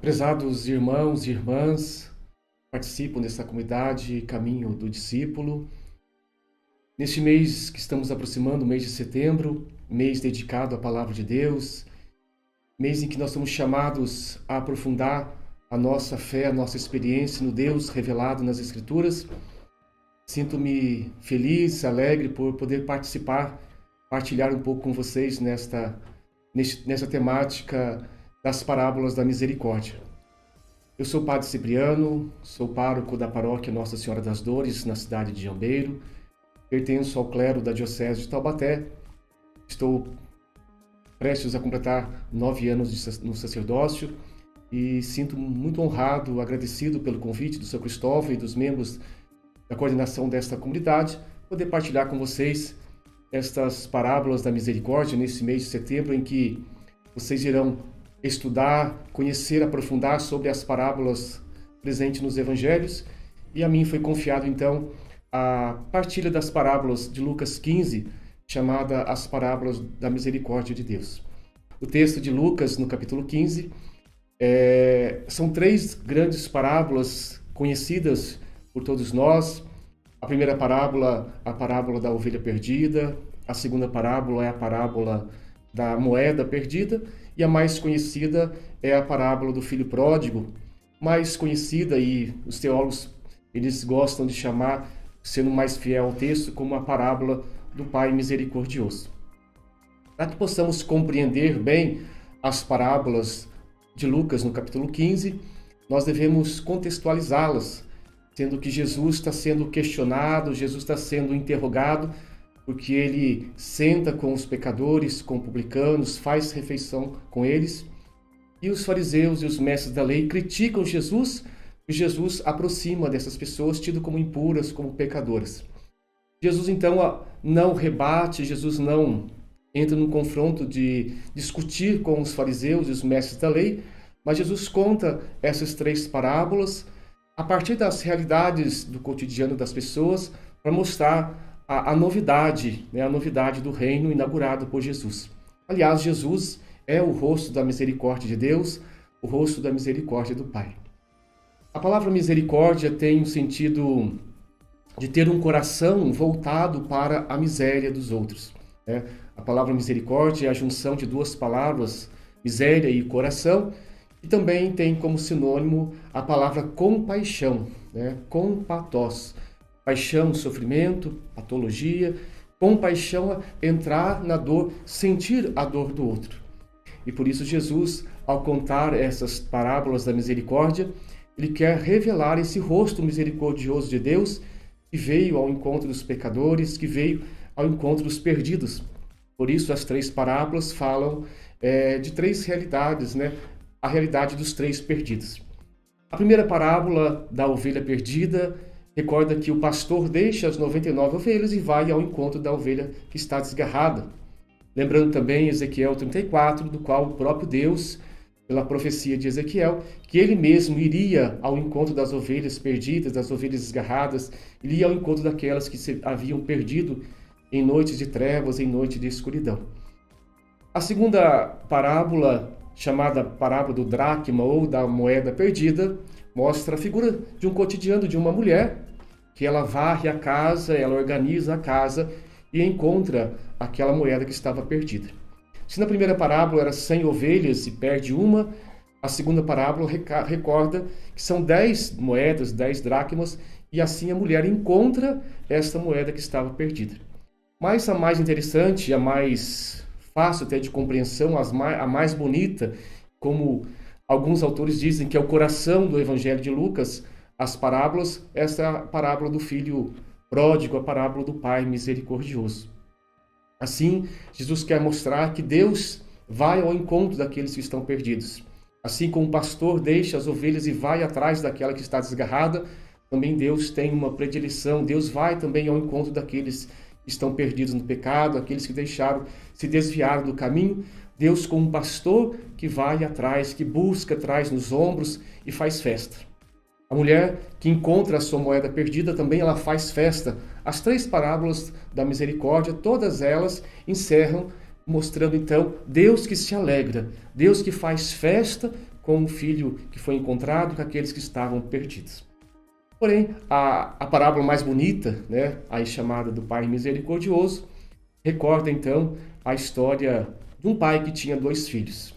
Prezados irmãos e irmãs, participam dessa comunidade Caminho do Discípulo. Neste mês que estamos aproximando, o mês de setembro, mês dedicado à Palavra de Deus, mês em que nós somos chamados a aprofundar a nossa fé, a nossa experiência no Deus revelado nas Escrituras. Sinto-me feliz, alegre por poder partilhar um pouco com vocês nessa temática das parábolas da misericórdia. Eu sou o Padre Cipriano, sou pároco da paróquia Nossa Senhora das Dores, na cidade de Jambeiro, pertenço ao clero da Diocese de Taubaté, estou prestes a completar 9 anos no sacerdócio e sinto muito honrado, agradecido pelo convite do São Cristóvão e dos membros da coordenação desta comunidade, poder partilhar com vocês estas parábolas da misericórdia nesse mês de setembro, em que vocês irão estudar, conhecer, aprofundar sobre as parábolas presentes nos evangelhos. E a mim foi confiado então a partilha das parábolas de Lucas 15, chamada As Parábolas da Misericórdia de Deus. O texto de Lucas, no capítulo 15, são 3 grandes parábolas conhecidas por todos nós. A primeira parábola, a parábola da ovelha perdida. A segunda parábola é a parábola da moeda perdida. E a mais conhecida é a parábola do filho pródigo, mais conhecida, e os teólogos eles gostam de chamar, sendo mais fiel ao texto, como a parábola do Pai misericordioso. Para que possamos compreender bem as parábolas de Lucas no capítulo 15, nós devemos contextualizá-las, sendo que Jesus está sendo questionado, Jesus está sendo interrogado, porque ele senta com os pecadores, com publicanos, faz refeição com eles. E os fariseus e os mestres da lei criticam Jesus, e Jesus aproxima dessas pessoas, tido como impuras, como pecadoras. Jesus então não rebate, Jesus não entra num confronto de discutir com os fariseus e os mestres da lei, mas Jesus conta essas 3 parábolas a partir das realidades do cotidiano das pessoas, para mostrar a novidade, a novidade do reino inaugurado por Jesus. Aliás, Jesus é o rosto da misericórdia de Deus, o rosto da misericórdia do Pai. A palavra misericórdia tem o sentido de ter um coração voltado para a miséria dos outros. A palavra misericórdia é a junção de 2 palavras, miséria e coração, e também tem como sinônimo a palavra compaixão, compatos. Paixão, sofrimento, patologia. Compaixão, entrar na dor, sentir a dor do outro. E por isso Jesus, ao contar essas parábolas da misericórdia, ele quer revelar esse rosto misericordioso de Deus, que veio ao encontro dos pecadores, que veio ao encontro dos perdidos. Por isso as 3 parábolas falam de 3 realidades, a realidade dos 3 perdidos. A primeira parábola da ovelha perdida recorda que o pastor deixa as 99 ovelhas e vai ao encontro da ovelha que está desgarrada. Lembrando também Ezequiel 34, do qual o próprio Deus, pela profecia de Ezequiel, que ele mesmo iria ao encontro das ovelhas perdidas, das ovelhas desgarradas, iria ao encontro daquelas que se haviam perdido em noites de trevas, em noites de escuridão. A segunda parábola, chamada parábola do dracma ou da moeda perdida, mostra a figura de um cotidiano de uma mulher que ela varre a casa, ela organiza a casa e encontra aquela moeda que estava perdida. Se na primeira parábola era 100 ovelhas e perde uma, a segunda parábola recorda que são 10 moedas, 10 dracmas, e assim a mulher encontra esta moeda que estava perdida. Mas a mais interessante, a mais fácil até de compreensão, a mais bonita, como alguns autores dizem que é o coração do Evangelho de Lucas, as parábolas, essa é a parábola do filho pródigo, a parábola do Pai misericordioso. Assim, Jesus quer mostrar que Deus vai ao encontro daqueles que estão perdidos. Assim como o pastor deixa as ovelhas e vai atrás daquela que está desgarrada, também Deus tem uma predileção, Deus vai também ao encontro daqueles que estão perdidos no pecado, aqueles que se desviaram do caminho. Deus, como um pastor que vai atrás, que busca, traz nos ombros e faz festa. A mulher que encontra a sua moeda perdida também ela faz festa. As 3 parábolas da misericórdia, todas elas encerram mostrando então Deus que se alegra, Deus que faz festa com o filho que foi encontrado, com aqueles que estavam perdidos. Porém, a parábola mais bonita, né, aí chamada do Pai Misericordioso, recorda então a história de um pai que tinha 2 filhos.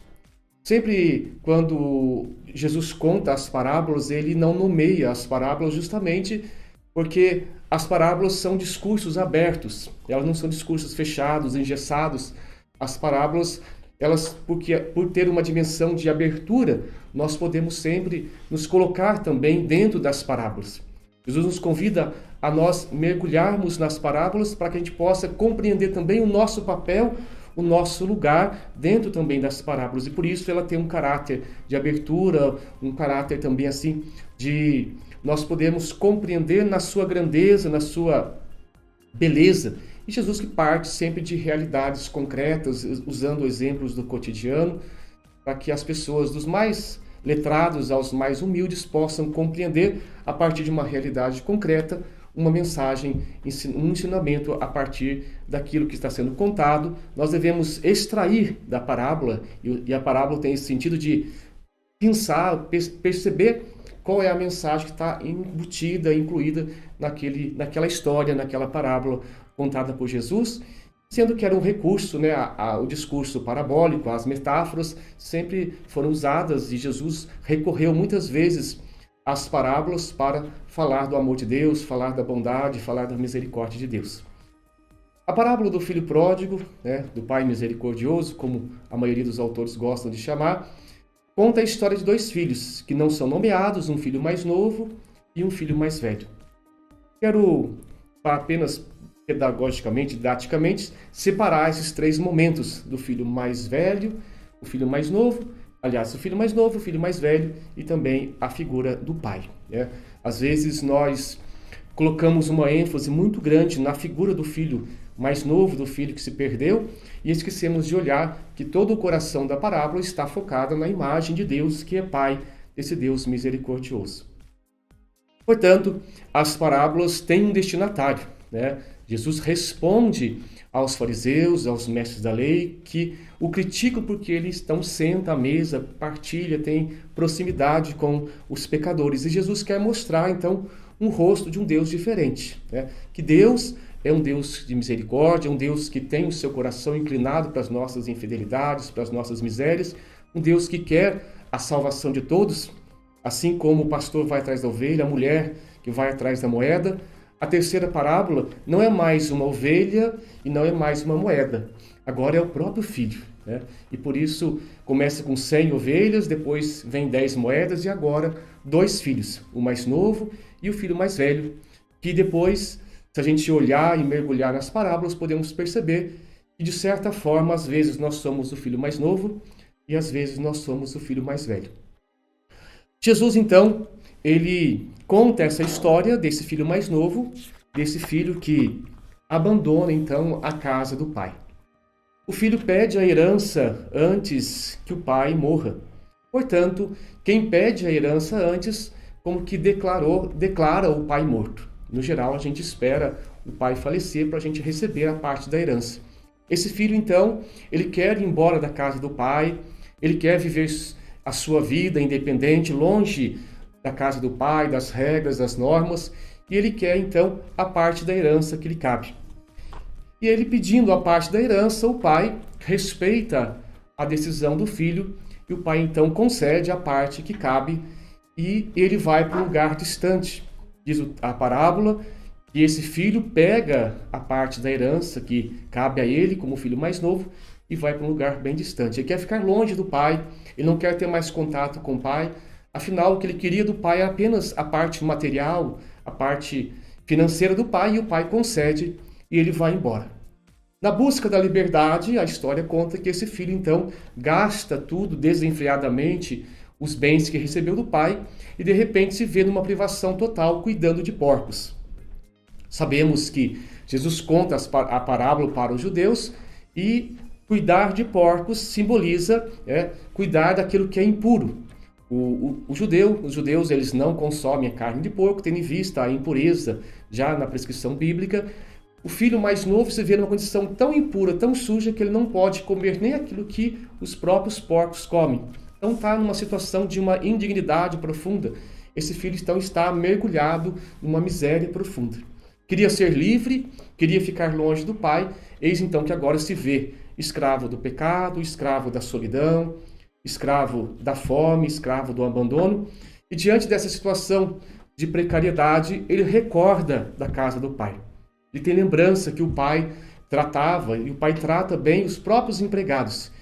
Sempre quando Jesus conta as parábolas, ele não nomeia as parábolas justamente porque as parábolas são discursos abertos, elas não são discursos fechados, engessados. As parábolas, por ter uma dimensão de abertura, nós podemos sempre nos colocar também dentro das parábolas. Jesus nos convida a nós mergulharmos nas parábolas para que a gente possa compreender também o nosso papel, o nosso lugar dentro também das parábolas. E por isso ela tem um caráter de abertura, um caráter também assim de nós podemos compreender na sua grandeza, na sua beleza. E Jesus que parte sempre de realidades concretas, usando exemplos do cotidiano, para que as pessoas dos mais letrados aos mais humildes possam compreender a partir de uma realidade concreta, uma mensagem, um ensinamento a partir daquilo que está sendo contado. Nós devemos extrair da parábola, e a parábola tem esse sentido de pensar, perceber qual é a mensagem que está embutida, incluída naquela história, naquela parábola contada por Jesus, sendo que era um recurso, né, o discurso parabólico, as metáforas sempre foram usadas e Jesus recorreu muitas vezes às parábolas para falar do amor de Deus, falar da bondade, falar da misericórdia de Deus. A parábola do filho pródigo, né, do pai misericordioso, como a maioria dos autores gostam de chamar, conta a história de 2 filhos que não são nomeados, um filho mais novo e um filho mais velho. Quero apenas pedagogicamente, didaticamente, separar esses 3 momentos do filho mais velho, o filho mais novo, aliás, o filho mais novo, o filho mais velho e também a figura do pai, né? Às vezes nós colocamos uma ênfase muito grande na figura do filho mais novo, do filho que se perdeu, e esquecemos de olhar que todo o coração da parábola está focado na imagem de Deus, que é Pai, desse Deus misericordioso. Portanto, as parábolas têm um destinatário, né? Jesus responde aos fariseus, aos mestres da lei, que o criticam porque eles estão sentam à mesa, partilha, tem proximidade com os pecadores. E Jesus quer mostrar, então, um rosto de um Deus diferente, né? Que Deus é um Deus de misericórdia, um Deus que tem o seu coração inclinado para as nossas infidelidades, para as nossas misérias, um Deus que quer a salvação de todos, assim como o pastor vai atrás da ovelha, a mulher que vai atrás da moeda. A terceira parábola não é mais uma ovelha e não é mais uma moeda. Agora é o próprio filho, né? E por isso começa com 100 ovelhas, depois vem 10 moedas e agora 2 filhos, o mais novo e o filho mais velho, que depois, se a gente olhar e mergulhar nas parábolas, podemos perceber que, de certa forma, às vezes nós somos o filho mais novo e às vezes nós somos o filho mais velho. Jesus, então, ele conta essa história desse filho mais novo, desse filho que abandona, então, a casa do pai. O filho pede a herança antes que o pai morra. Portanto, quem pede a herança antes, como que declara o pai morto. No geral, a gente espera o pai falecer para a gente receber a parte da herança. Esse filho, então, ele quer ir embora da casa do pai, ele quer viver a sua vida independente, longe da casa do pai, das regras, das normas, e ele quer, então, a parte da herança que lhe cabe. E ele pedindo a parte da herança, o pai respeita a decisão do filho, e o pai, então, concede a parte que cabe, e ele vai para um lugar distante. Diz a parábola que esse filho pega a parte da herança que cabe a ele, como filho mais novo, e vai para um lugar bem distante. Ele quer ficar longe do pai, ele não quer ter mais contato com o pai. Afinal, o que ele queria do pai é apenas a parte material, a parte financeira do pai, e o pai concede e ele vai embora. Na busca da liberdade, a história conta que esse filho, então, gasta tudo desenfreadamente, os bens que recebeu do pai, e de repente se vê numa privação total, cuidando de porcos. Sabemos que Jesus conta a parábola para os judeus, e cuidar de porcos simboliza cuidar daquilo que é impuro. Os judeus eles não consomem a carne de porco, tendo em vista a impureza já na prescrição bíblica. O filho mais novo se vê numa condição tão impura, tão suja, que ele não pode comer nem aquilo que os próprios porcos comem. Então está numa situação de uma indignidade profunda. Esse filho então está mergulhado numa miséria profunda. Queria ser livre, queria ficar longe do pai, eis então que agora se vê escravo do pecado, escravo da solidão, escravo da fome, escravo do abandono. E diante dessa situação de precariedade, ele recorda da casa do pai. Ele tem lembrança que o pai tratava, e o pai trata bem os próprios empregados.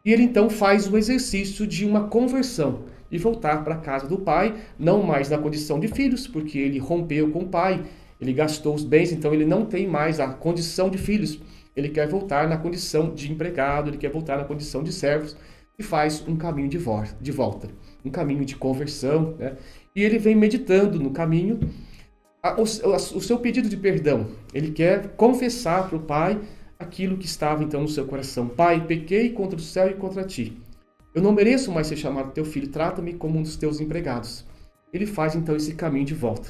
E ele então faz o exercício de uma conversão, de voltar para a casa do pai, não mais na condição de filhos, porque ele rompeu com o pai, ele gastou os bens, então ele não tem mais a condição de filhos. Ele quer voltar na condição de empregado, ele quer voltar na condição de servos, e faz um caminho de volta, um caminho de conversão, né? E ele vem meditando no caminho o seu pedido de perdão. Ele quer confessar para o pai aquilo que estava então no seu coração. Pai, pequei contra o céu e contra ti. Eu não mereço mais ser chamado teu filho, trata-me como um dos teus empregados. Ele faz então esse caminho de volta.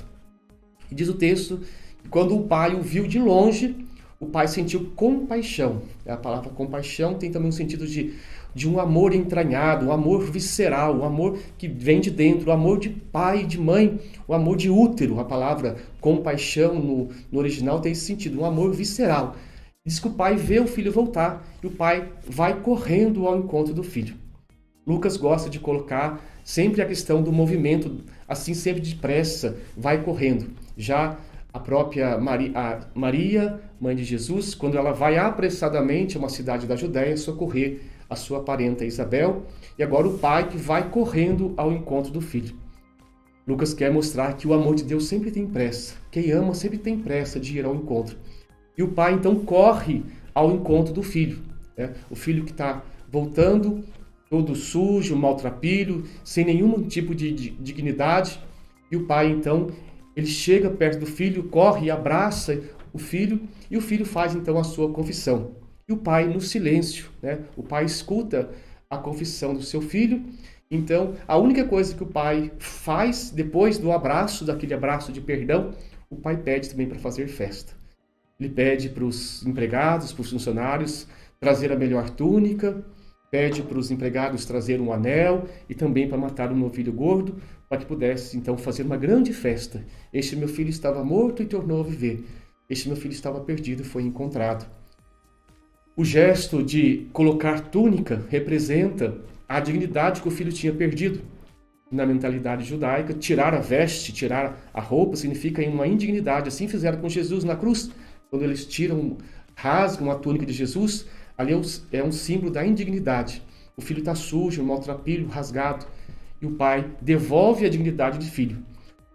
E diz o texto que quando o pai o viu de longe, o pai sentiu compaixão. A palavra compaixão tem também um sentido de um amor entranhado, um amor visceral, um amor que vem de dentro, o amor de pai e de mãe, o amor de útero. A palavra compaixão no original tem esse sentido, um amor visceral. Diz que o pai vê o filho voltar e o pai vai correndo ao encontro do filho. Lucas gosta de colocar sempre a questão do movimento, assim sempre depressa, vai correndo. Já a própria Maria, mãe de Jesus, quando ela vai apressadamente a uma cidade da Judéia socorrer a sua parenta Isabel, e agora o pai que vai correndo ao encontro do filho. Lucas quer mostrar que o amor de Deus sempre tem pressa. Quem ama sempre tem pressa de ir ao encontro. E o pai então corre ao encontro do filho. O filho que está voltando, todo sujo, maltrapilho, sem nenhum tipo de dignidade. E o pai então, ele chega perto do filho, corre e abraça o filho, e o filho faz então a sua confissão. E o pai no silêncio, o pai escuta a confissão do seu filho. Então, a única coisa que o pai faz depois do abraço, daquele abraço de perdão, o pai pede também para fazer festa. Ele pede para os empregados, para os funcionários, trazer a melhor túnica, pede para os empregados trazer um anel e também para matar um novilho gordo, para que pudesse então fazer uma grande festa. Este meu filho estava morto e tornou a viver. Este meu filho estava perdido e foi encontrado. O gesto de colocar túnica representa a dignidade que o filho tinha perdido. Na mentalidade judaica, tirar a veste, tirar a roupa, significa uma indignidade. Assim fizeram com Jesus na cruz. Quando eles rasgam a túnica de Jesus, ali é um símbolo da indignidade. O filho está sujo, maltrapilho, rasgado. E o pai devolve a dignidade de filho.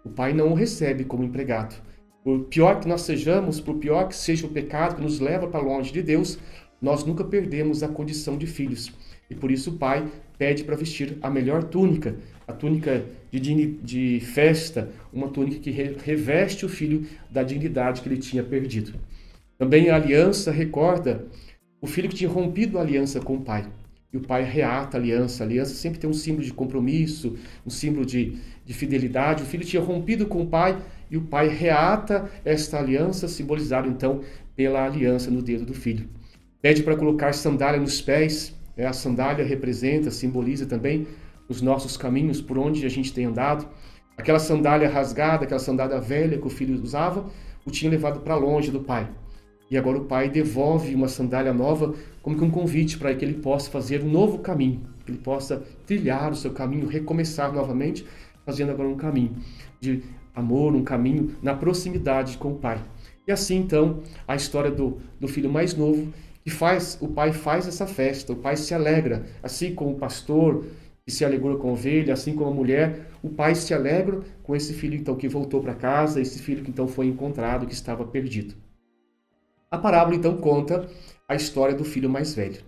O pai não o recebe como empregado. Por pior que nós sejamos, por pior que seja o pecado que nos leva para longe de Deus, nós nunca perdemos a condição de filhos. E por isso o pai pede para vestir a melhor túnica, a túnica de festa, uma túnica que reveste o filho da dignidade que ele tinha perdido. Também a aliança recorda o filho que tinha rompido a aliança com o pai. E o pai reata a aliança. A aliança sempre tem um símbolo de compromisso, um símbolo de fidelidade. O filho tinha rompido com o pai e o pai reata esta aliança, simbolizada então pela aliança no dedo do filho. Pede para colocar sandália nos pés. A sandália representa, simboliza também os nossos caminhos, por onde a gente tem andado. Aquela sandália rasgada, aquela sandália velha que o filho usava, o tinha levado para longe do pai. E agora o pai devolve uma sandália nova, como que um convite para que ele possa fazer um novo caminho, que ele possa trilhar o seu caminho, recomeçar novamente, fazendo agora um caminho de amor, um caminho na proximidade com o pai. E assim então, a história do filho mais novo, o pai faz essa festa, o pai se alegra, assim como o pastor que se alegrou com a ovelha, assim como a mulher, o pai se alegra com esse filho então que voltou para casa, esse filho que então foi encontrado, que estava perdido. A parábola então conta a história do filho mais velho.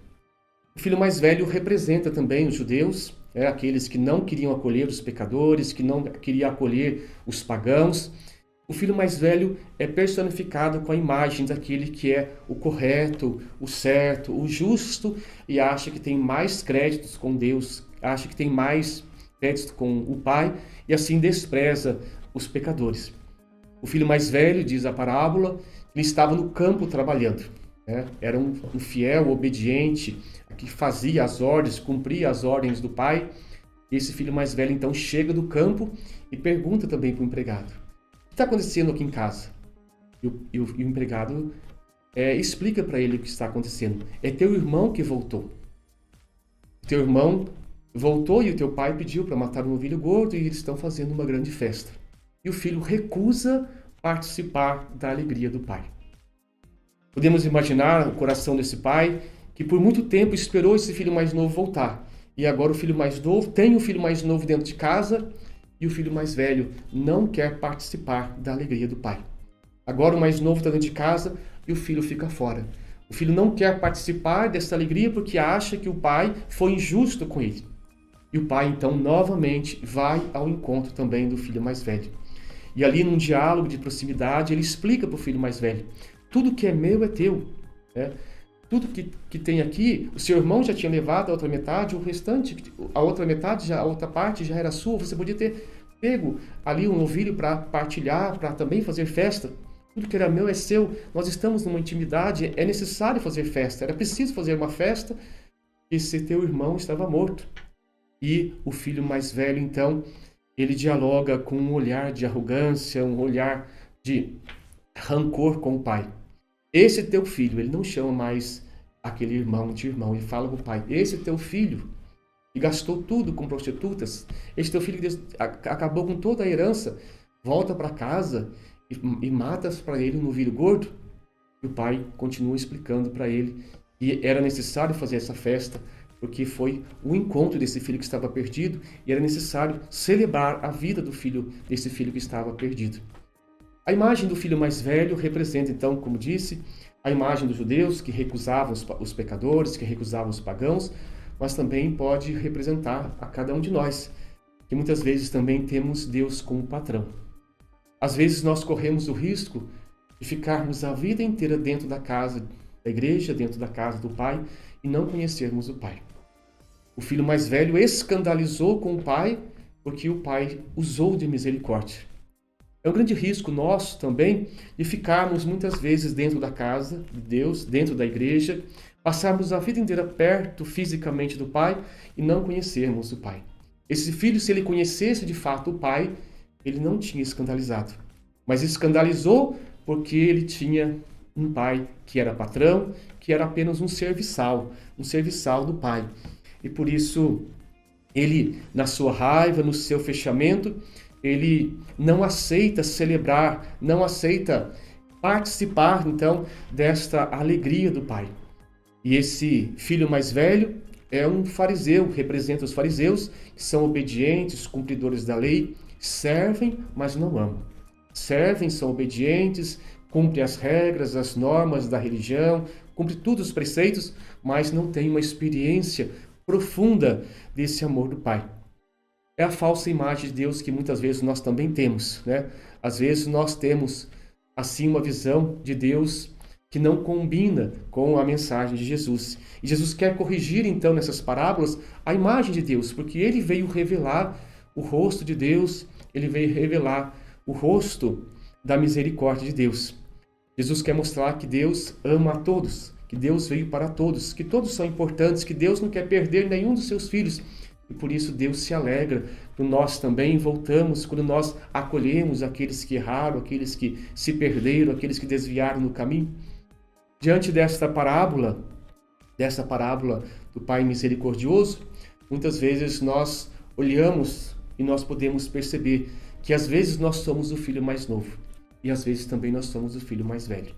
O filho mais velho representa também os judeus, aqueles que não queriam acolher os pecadores, que não queriam acolher os pagãos. O filho mais velho é personificado com a imagem daquele que é o correto, o certo, o justo e acha que tem mais créditos com Deus, acha que tem mais créditos com o Pai e assim despreza os pecadores. O filho mais velho, diz a parábola, ele estava no campo trabalhando. Era um fiel, obediente, que fazia as ordens, cumpria as ordens do pai. E esse filho mais velho então chega do campo e pergunta também para o empregado: o que está acontecendo aqui em casa? E o empregado explica para ele o que está acontecendo. É teu irmão que voltou. Teu irmão voltou e o teu pai pediu para matar um novilho gordo e eles estão fazendo uma grande festa. E o filho recusa participar da alegria do pai. Podemos imaginar o coração desse pai que por muito tempo esperou esse filho mais novo voltar. E agora o filho mais novo tem o filho mais novo dentro de casa e o filho mais velho não quer participar da alegria do pai. Agora o mais novo está dentro de casa e o filho fica fora. O filho não quer participar dessa alegria porque acha que o pai foi injusto com ele. E o pai, então, novamente vai ao encontro também do filho mais velho. E ali, num diálogo de proximidade, ele explica para o filho mais velho: tudo que é meu é teu. Né? Tudo que tem aqui, o seu irmão já tinha levado a outra metade, o restante, a outra metade, a outra parte já era sua. Você podia ter pego ali um novilho para partilhar, para também fazer festa. Tudo que era meu é seu. Nós estamos numa intimidade, é necessário fazer festa. Era preciso fazer uma festa, e esse teu irmão estava morto. E o filho mais velho, então, ele dialoga com um olhar de arrogância, um olhar de rancor com o pai. Esse teu filho, ele não chama mais aquele irmão de irmão, ele fala com o pai: esse teu filho, que gastou tudo com prostitutas, esse teu filho que acabou com toda a herança, volta para casa e matas para ele um novilho gordo. E o pai continua explicando para ele que era necessário fazer essa festa, porque foi o encontro desse filho que estava perdido e era necessário celebrar a vida desse filho que estava perdido. A imagem do filho mais velho representa, então, como disse, a imagem dos judeus que recusavam os pecadores, que recusavam os pagãos, mas também pode representar a cada um de nós, que muitas vezes também temos Deus como patrão. Às vezes nós corremos o risco de ficarmos a vida inteira dentro da casa da igreja, dentro da casa do Pai, e não conhecermos o Pai. O filho mais velho escandalizou com o pai porque o pai usou de misericórdia. É um grande risco nosso também de ficarmos muitas vezes dentro da casa de Deus, dentro da igreja, passarmos a vida inteira perto fisicamente do Pai e não conhecermos o Pai. Esse filho, se ele conhecesse de fato o Pai, ele não tinha escandalizado, mas escandalizou porque ele tinha um pai que era patrão, que era apenas um serviçal do pai. E por isso, ele, na sua raiva, no seu fechamento, ele não aceita celebrar, não aceita participar, então, desta alegria do pai. E esse filho mais velho é um fariseu, representa os fariseus, que são obedientes, cumpridores da lei, servem, mas não amam. Servem, são obedientes, cumprem as regras, as normas da religião, cumprem todos os preceitos, mas não têm uma experiência profunda desse amor do Pai. É a falsa imagem de Deus que muitas vezes nós também temos, né? Às vezes nós temos, assim, uma visão de Deus que não combina com a mensagem de Jesus. E Jesus quer corrigir, então, nessas parábolas, a imagem de Deus, porque ele veio revelar o rosto de Deus, ele veio revelar o rosto da misericórdia de Deus. Jesus quer mostrar que Deus ama a todos, que Deus veio para todos, que todos são importantes, que Deus não quer perder nenhum dos seus filhos. E por isso Deus se alegra quando nós também voltamos, quando nós acolhemos aqueles que erraram, aqueles que se perderam, aqueles que desviaram no caminho. Diante desta parábola do Pai misericordioso, muitas vezes nós olhamos e nós podemos perceber que às vezes nós somos o filho mais novo e às vezes também nós somos o filho mais velho.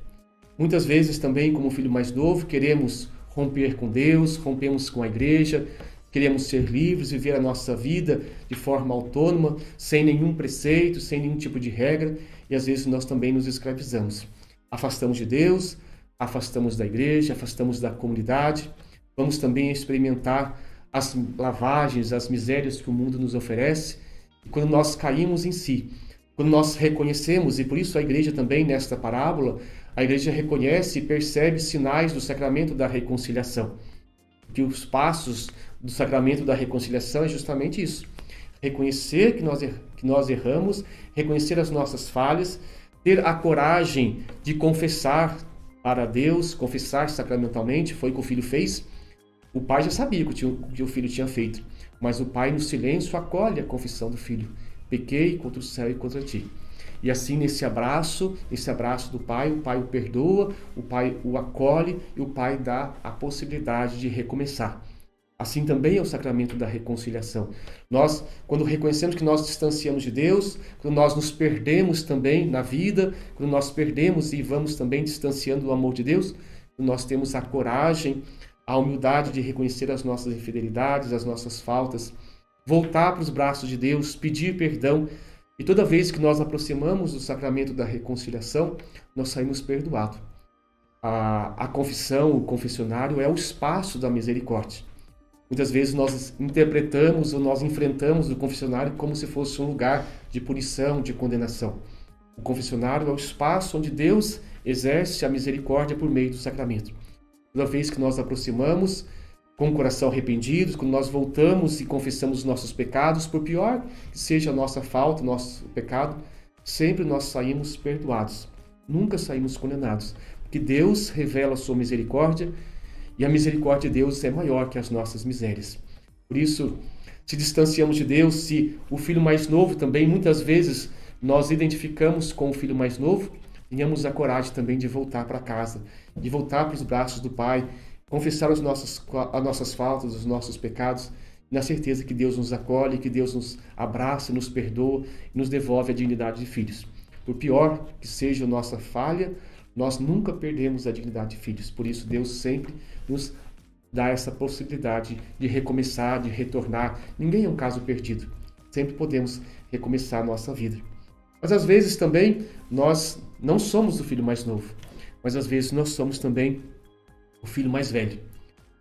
Muitas vezes também, como filho mais novo, queremos romper com Deus, rompemos com a igreja, queremos ser livres, viver a nossa vida de forma autônoma, sem nenhum preceito, sem nenhum tipo de regra, e às vezes nós também nos escravizamos. Afastamos de Deus, afastamos da igreja, afastamos da comunidade, vamos também experimentar as lavagens, as misérias que o mundo nos oferece, e quando nós caímos em si, quando nós reconhecemos, e por isso a igreja também, nesta parábola, a igreja reconhece e percebe sinais do sacramento da reconciliação. Que os passos do sacramento da reconciliação é justamente isso. Reconhecer que nós erramos, reconhecer as nossas falhas, ter a coragem de confessar para Deus, confessar sacramentalmente, foi o que o Filho fez. O pai já sabia que o filho tinha feito, mas o pai, no silêncio, acolhe a confissão do filho. Pequei contra o céu e contra ti. E assim, nesse abraço do pai, o pai o perdoa, o pai o acolhe e o pai dá a possibilidade de recomeçar. Assim também é o sacramento da reconciliação. Nós, quando reconhecemos que nós distanciamos de Deus, quando nós nos perdemos também na vida, quando nós perdemos e vamos também distanciando do amor de Deus, nós temos a coragem, a humildade de reconhecer as nossas infidelidades, as nossas faltas, voltar para os braços de Deus, pedir perdão. E toda vez que nós aproximamos do sacramento da reconciliação, nós saímos perdoados. A confissão, o confessionário é o espaço da misericórdia. Muitas vezes nós interpretamos ou nós enfrentamos o confessionário como se fosse um lugar de punição, de condenação. O confessionário é o espaço onde Deus exerce a misericórdia por meio do sacramento. Toda vez que nós aproximamos com o coração arrependido, quando nós voltamos e confessamos os nossos pecados, por pior que seja a nossa falta, o nosso pecado, sempre nós saímos perdoados, nunca saímos condenados, porque Deus revela a sua misericórdia e a misericórdia de Deus é maior que as nossas misérias. Por isso, se distanciamos de Deus, se o filho mais novo também, muitas vezes, nós identificamos com o filho mais novo, tenhamos a coragem também de voltar para casa, de voltar para os braços do Pai, confessar as nossas faltas, os nossos pecados, na certeza que Deus nos acolhe, que Deus nos abraça, nos perdoa e nos devolve a dignidade de filhos. Por pior que seja a nossa falha, nós nunca perdemos a dignidade de filhos. Por isso, Deus sempre nos dá essa possibilidade de recomeçar, de retornar. Ninguém é um caso perdido. Sempre podemos recomeçar a nossa vida. Mas às vezes também nós não somos o filho mais novo, mas às vezes nós somos também o filho mais velho.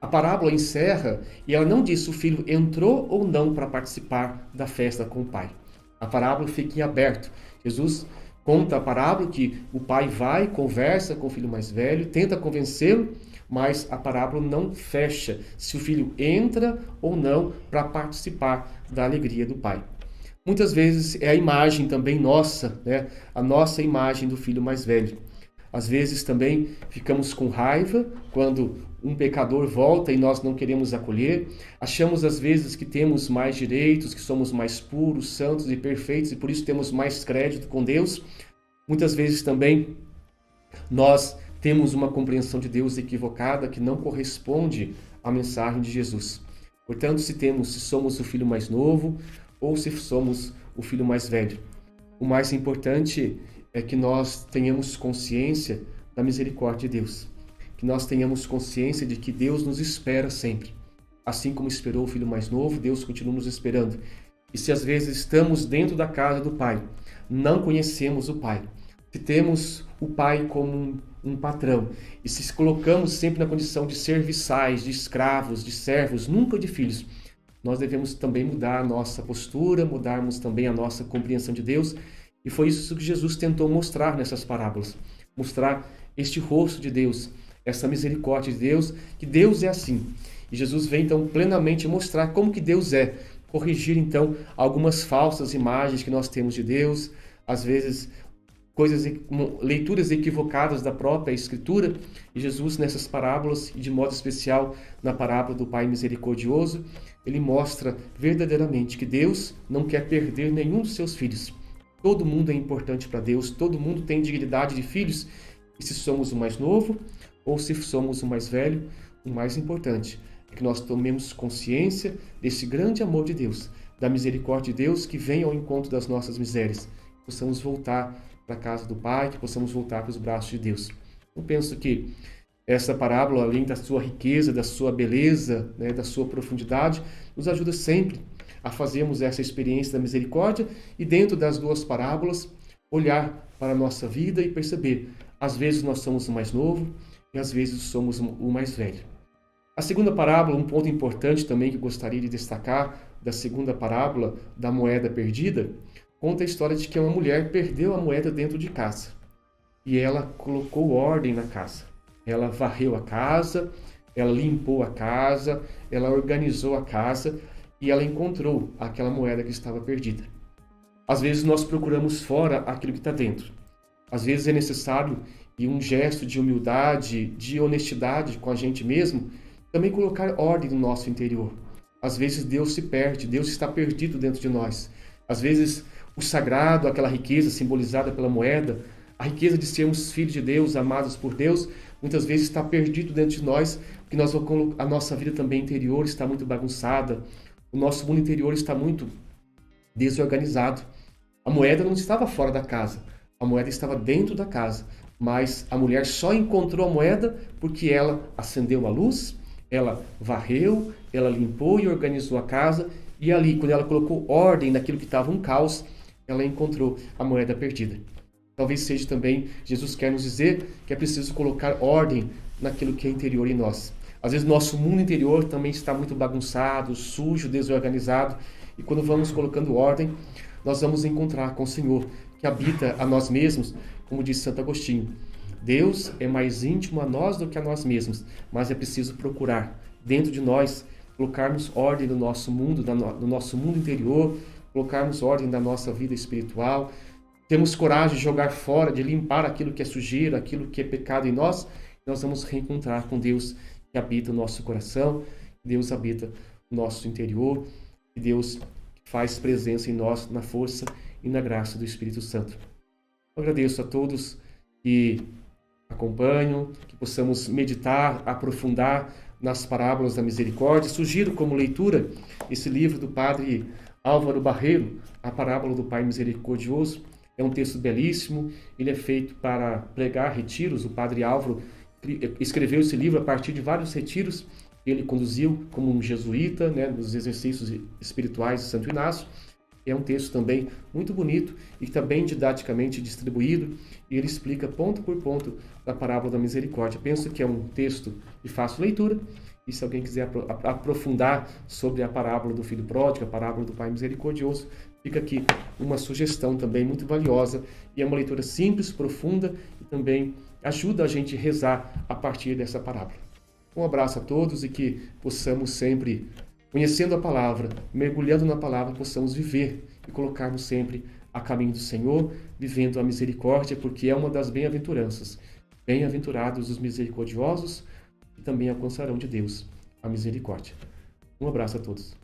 A parábola encerra e ela não diz se o filho entrou ou não para participar da festa com o pai. A parábola fica em aberto. Jesus conta a parábola que o pai vai, conversa com o filho mais velho, tenta convencê-lo, mas a parábola não fecha se o filho entra ou não para participar da alegria do pai. Muitas vezes é a imagem também nossa, né? A nossa imagem do filho mais velho. Às vezes também ficamos com raiva quando um pecador volta e nós não queremos acolher. Achamos às vezes que temos mais direitos, que somos mais puros, santos e perfeitos e por isso temos mais crédito com Deus. Muitas vezes também nós temos uma compreensão de Deus equivocada que não corresponde à mensagem de Jesus. Portanto, se somos o filho mais novo ou se somos o filho mais velho. O mais importante é que nós tenhamos consciência da misericórdia de Deus. Que nós tenhamos consciência de que Deus nos espera sempre. Assim como esperou o filho mais novo, Deus continua nos esperando. E se às vezes estamos dentro da casa do Pai, não conhecemos o Pai, se temos o Pai como um patrão, e se colocamos sempre na condição de serviçais, de escravos, de servos, nunca de filhos, nós devemos também mudar a nossa postura, mudarmos também a nossa compreensão de Deus. E foi isso que Jesus tentou mostrar nessas parábolas. Mostrar este rosto de Deus, essa misericórdia de Deus, que Deus é assim. E Jesus vem então plenamente mostrar como que Deus é. Corrigir então algumas falsas imagens que nós temos de Deus, às vezes leituras equivocadas da própria Escritura. E Jesus nessas parábolas, e de modo especial na parábola do Pai Misericordioso, ele mostra verdadeiramente que Deus não quer perder nenhum dos seus filhos. Todo mundo é importante para Deus, todo mundo tem dignidade de filhos. E se somos o mais novo ou se somos o mais velho, o mais importante é que nós tomemos consciência desse grande amor de Deus, da misericórdia de Deus que vem ao encontro das nossas misérias. Que possamos voltar para a casa do Pai, que possamos voltar para os braços de Deus. Eu penso que essa parábola, além da sua riqueza, da sua beleza, né, da sua profundidade, nos ajuda sempre a fazermos essa experiência da misericórdia e dentro das duas parábolas, olhar para a nossa vida e perceber, às vezes nós somos o mais novo e às vezes somos o mais velho. A segunda parábola, um ponto importante também que eu gostaria de destacar da segunda parábola da moeda perdida, conta a história de que uma mulher perdeu a moeda dentro de casa e ela colocou ordem na casa. Ela varreu a casa, ela limpou a casa, ela organizou a casa e ela encontrou aquela moeda que estava perdida. Às vezes nós procuramos fora aquilo que está dentro. Às vezes é necessário um gesto de humildade, de honestidade com a gente mesmo, Também colocar ordem no nosso interior. Às vezes Deus se perde, Deus está perdido dentro de nós. Às vezes o sagrado, aquela riqueza simbolizada pela moeda, a riqueza de sermos filhos de Deus, amados por Deus, muitas vezes está perdido dentro de nós, porque a nossa vida também interior está muito bagunçada, o nosso mundo interior está muito desorganizado. A moeda não estava fora da casa, a moeda estava dentro da casa, mas a mulher só encontrou a moeda porque ela acendeu a luz, ela varreu, ela limpou e organizou a casa, e ali, quando ela colocou ordem naquilo que estava um caos, ela encontrou a moeda perdida. Talvez seja também, Jesus quer nos dizer que é preciso colocar ordem naquilo que é interior em nós. Às vezes nosso mundo interior também está muito bagunçado, sujo, desorganizado, e quando vamos colocando ordem, nós vamos encontrar com o Senhor, que habita a nós mesmos, como disse Santo Agostinho. Deus é mais íntimo a nós do que a nós mesmos, mas é preciso procurar dentro de nós, colocarmos ordem no nosso mundo, no nosso mundo interior, colocarmos ordem na nossa vida espiritual, temos coragem de jogar fora, de limpar aquilo que é sujeira, aquilo que é pecado em nós, nós vamos reencontrar com Deus que habita o nosso coração, Deus habita o nosso interior, e Deus faz presença em nós na força e na graça do Espírito Santo. Eu agradeço a todos que acompanham, que possamos meditar, aprofundar nas parábolas da misericórdia. Sugiro como leitura esse livro do Padre Álvaro Barreiro, A Parábola do Pai Misericordioso. É um texto belíssimo, ele é feito para pregar retiros. O Padre Álvaro escreveu esse livro a partir de vários retiros que ele conduziu como um jesuíta, nos exercícios espirituais de Santo Inácio. É um texto também muito bonito e que está bem didaticamente distribuído, e ele explica ponto por ponto da parábola da misericórdia. Penso que é um texto de fácil leitura, e se alguém quiser aprofundar sobre a parábola do filho pródigo, a parábola do pai misericordioso, fica aqui uma sugestão também muito valiosa, e é uma leitura simples, profunda, e também ajuda a gente a rezar a partir dessa parábola. Um abraço a todos e que possamos sempre, conhecendo a palavra, mergulhando na palavra, possamos viver e colocarmos sempre a caminho do Senhor, vivendo a misericórdia, porque é uma das bem-aventuranças. Bem-aventurados os misericordiosos, que também alcançarão de Deus a misericórdia. Um abraço a todos.